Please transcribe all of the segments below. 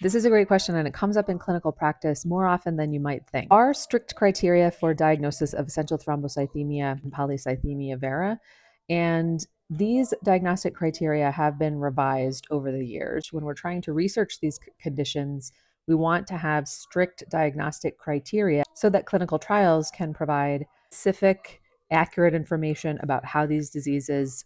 This is a great question, and it comes up in clinical practice more often than you might think. There are strict criteria for diagnosis of essential thrombocythemia and polycythemia vera, and these diagnostic criteria have been revised over the years. When we're trying to research these conditions, we want to have strict diagnostic criteria so that clinical trials can provide specific, accurate information about how these diseases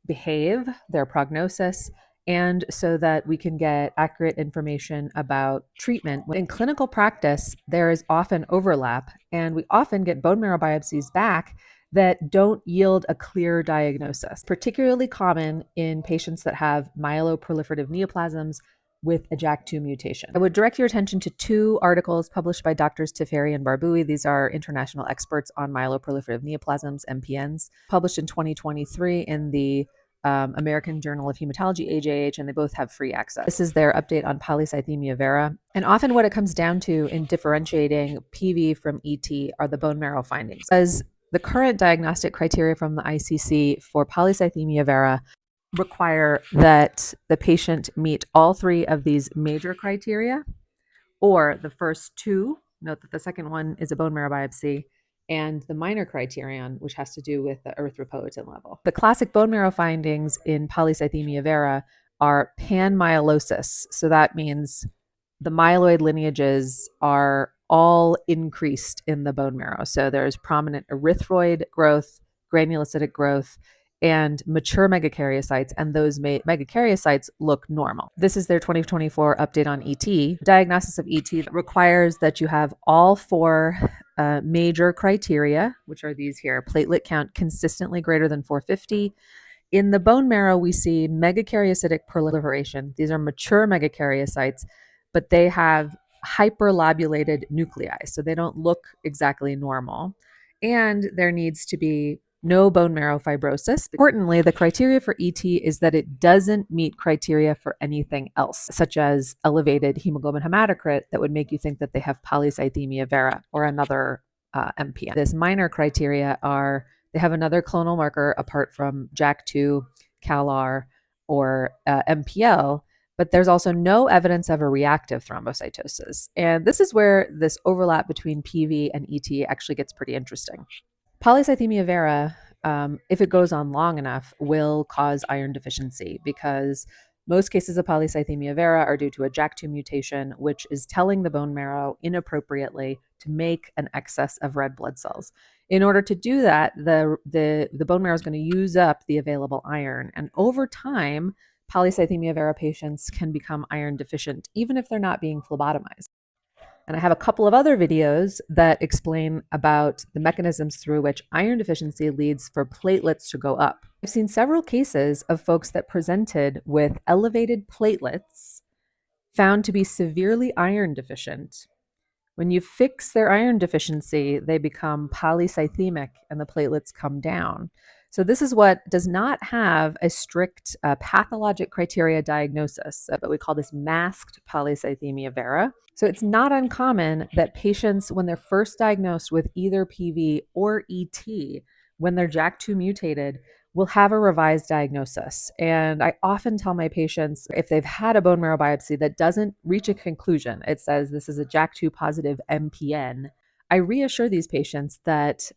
behave, their prognosis, and so that we can get accurate information about treatment. In clinical practice, there is often overlap, and we often get bone marrow biopsies back that don't yield a clear diagnosis, particularly common in patients that have myeloproliferative neoplasms with a JAK2 mutation. I would direct your attention to two articles published by doctors Tefferi and Barbui. These are international experts on myeloproliferative neoplasms, MPNs, published in 2023 in the American Journal of Hematology, AJH, and they both have free access. This is their update on polycythemia vera. And often what it comes down to in differentiating PV from ET are the bone marrow findings. As the current diagnostic criteria from the ICC for polycythemia vera require that the patient meet all three of these major criteria, or the first two. Note that the second one is a bone marrow biopsy, and the minor criterion, which has to do with the erythropoietin level. The classic bone marrow findings in polycythemia vera are panmyelosis. So that means the myeloid lineages are all increased in the bone marrow. So there's prominent erythroid growth, granulocytic growth, and mature megakaryocytes, and those megakaryocytes look normal. This is their 2024 update on ET. Diagnosis of ET requires that you have all four major criteria, which are these here: platelet count consistently greater than 450. In the bone marrow, we see megakaryocytic proliferation. These are mature megakaryocytes, but they have hyperlobulated nuclei, so they don't look exactly normal. And there needs to be no bone marrow fibrosis. Importantly, the criteria for ET is that it doesn't meet criteria for anything else, such as elevated hemoglobin hematocrit that would make you think that they have polycythemia vera or another MPN. This minor criteria are they have another clonal marker apart from JAK2, CALR, or MPL, but there's also no evidence of a reactive thrombocytosis. And this is where this overlap between PV and ET actually gets pretty interesting. Polycythemia vera, if it goes on long enough, will cause iron deficiency because most cases of polycythemia vera are due to a JAK2 mutation, which is telling the bone marrow inappropriately to make an excess of red blood cells. In order to do that, the bone marrow is going to use up the available iron. And over time, polycythemia vera patients can become iron deficient, even if they're not being phlebotomized. And I have a couple of other videos that explain about the mechanisms through which iron deficiency leads for platelets to go up. I've seen several cases of folks that presented with elevated platelets found to be severely iron deficient. When you fix their iron deficiency, they become polycythemic and the platelets come down. So this is what does not have a strict pathologic criteria diagnosis, but we call this masked polycythemia vera. So it's not uncommon that patients, when they're first diagnosed with either PV or ET, when they're JAK2 mutated, will have a revised diagnosis. And I often tell my patients, if they've had a bone marrow biopsy that doesn't reach a conclusion, it says this is a JAK2 positive MPN, I reassure these patients that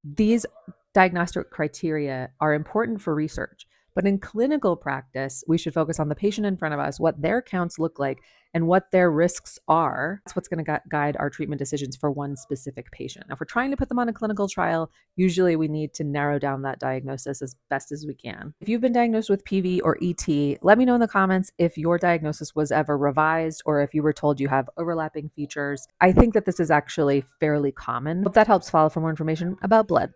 these diagnostic criteria are important for research, but in clinical practice, we should focus on the patient in front of us, what their counts look like, and what their risks are. That's what's going to guide our treatment decisions for one specific patient. Now, if we're trying to put them on a clinical trial, usually we need to narrow down that diagnosis as best as we can. If you've been diagnosed with PV or ET, let me know in the comments if your diagnosis was ever revised or if you were told you have overlapping features. I think that this is actually fairly common. Hope that helps. Follow for more information about blood.